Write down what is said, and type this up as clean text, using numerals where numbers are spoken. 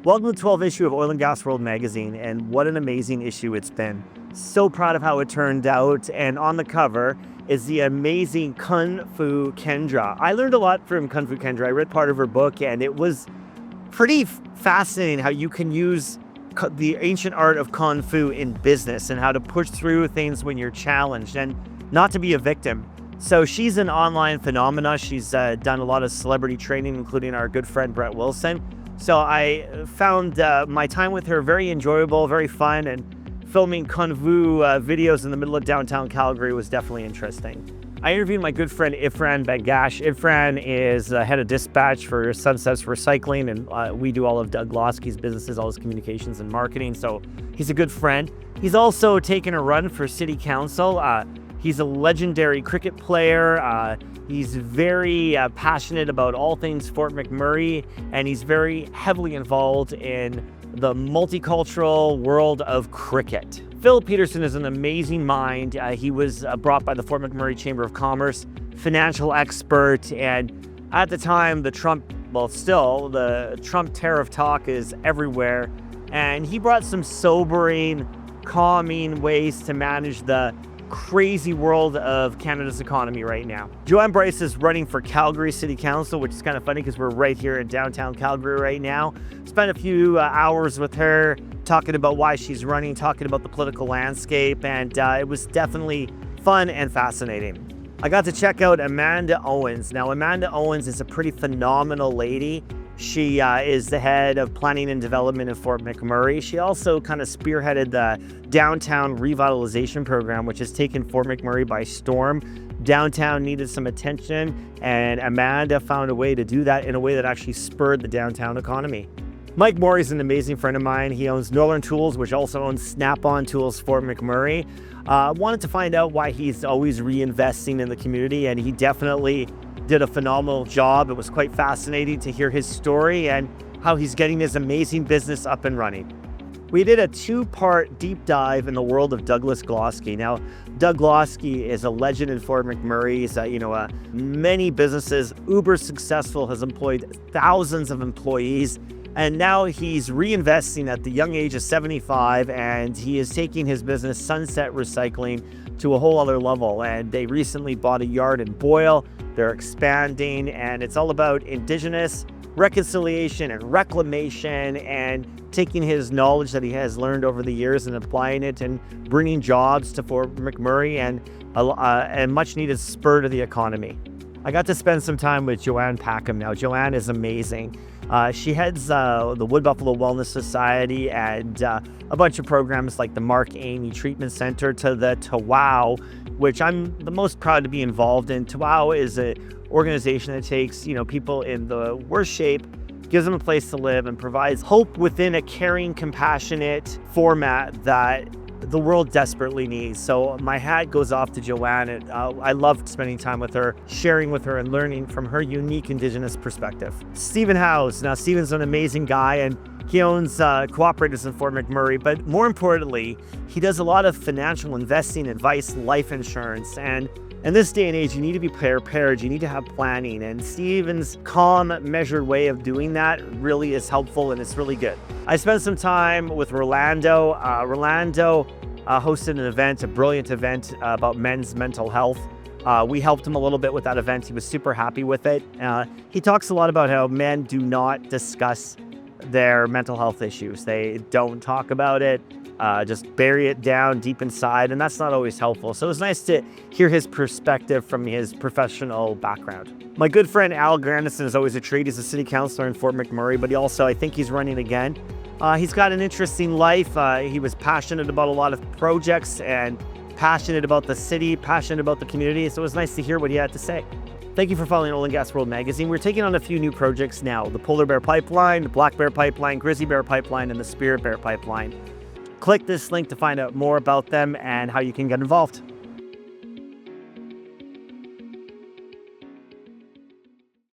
Welcome to the 12th issue of Oil and Gas World magazine, and what an amazing issue it's been. So proud of how it turned out, and on the cover is the amazing Kung Fu Kendra. I learned a lot from Kung Fu Kendra. I read part of her book, and it was pretty fascinating how you can use the ancient art of Kung Fu in business and how to push through things when you're challenged and not to be a victim. So she's an online phenomena. She's done a lot of celebrity training, including our good friend Brett Wilson. So I found my time with her very enjoyable, very fun, and filming Kung Fu videos in the middle of downtown Calgary was definitely interesting. I interviewed my good friend Ifran Bangash. Ifran is head of dispatch for Sunsets Recycling, and we do all of Doug Losky's businesses, all his communications and marketing, so he's a good friend. He's also taken a run for city council. He's a legendary cricket player. He's very passionate about all things Fort McMurray, and he's very heavily involved in the multicultural world of cricket. Phil Peterson is an amazing mind. He was brought by the Fort McMurray Chamber of Commerce, financial expert, and at the time, the Trump tariff talk is everywhere, and he brought some sobering, calming ways to manage the crazy world of Canada's economy right now. Joanne Bryce is running for Calgary City Council, which is kind of funny because we're right here in downtown Calgary right now. Spent a few hours with her talking about why she's running, talking about the political landscape, and it was definitely fun and fascinating. I got to check out Amanda Owens. Now, Amanda Owens is a pretty phenomenal lady. She is the head of planning and development in Fort McMurray. She also kind of spearheaded the downtown revitalization program, which has taken Fort McMurray by storm. Downtown needed some attention, and Amanda found a way to do that in a way that actually spurred the downtown economy. Mike Morey is an amazing friend of mine. He owns Northern Tools, which also owns Snap-on Tools Fort McMurray. Wanted to find out why he's always reinvesting in the community, and he definitely did a phenomenal job. It was quite fascinating to hear his story and how he's getting his amazing business up and running. We did a two-part deep dive in the world of Douglas Glosky. Now, Doug Glosky is a legend in Fort McMurray. He's many businesses, uber successful, has employed thousands of employees, and now he's reinvesting at the young age of 75, and he is taking his business, Sunset Recycling, to a whole other level. And they recently bought a yard in Boyle. They're expanding, and it's all about Indigenous reconciliation and reclamation, and taking his knowledge that he has learned over the years and applying it and bringing jobs to Fort McMurray and a much needed spur to the economy. I got to spend some time with Joanne Packham. Now, Joanne is amazing. She heads the Wood Buffalo Wellness Society and a bunch of programs like the Mark Aney Treatment Center to the TWOW, which I'm the most proud to be involved in. TWOW is an organization that takes people in the worst shape, gives them a place to live, and provides hope within a caring, compassionate format that the world desperately needs. So my hat goes off to Joanne. I loved spending time with her, sharing with her, and learning from her unique Indigenous perspective. Stephen Howes. Now, Stephen's an amazing guy, and he owns cooperatives in Fort McMurray, but more importantly, he does a lot of financial investing advice, life insurance, and in this day and age, you need to be prepared, you need to have planning, and Stephen's calm, measured way of doing that really is helpful, and it's really good. I spent some time with Rolando. Rolando hosted an event, a brilliant event about men's mental health. We helped him a little bit with that event. He was super happy with it. He talks a lot about how men do not discuss their mental health issues. They don't talk about it, just bury it down deep inside, and that's not always helpful. So it was nice to hear his perspective from his professional background. My good friend Al Grandison is always a treat. He's a city councilor in Fort McMurray, but I think he's running again. He's got an interesting life. He was passionate about a lot of projects and passionate about the city, passionate about the community, so it was nice to hear what he had to say. Thank you for following Oil and Gas World magazine. We're taking on a few new projects now: the Polar Bear Pipeline, the Black Bear Pipeline, Grizzly Bear Pipeline, and the Spirit Bear Pipeline. Click this link to find out more about them and how you can get involved.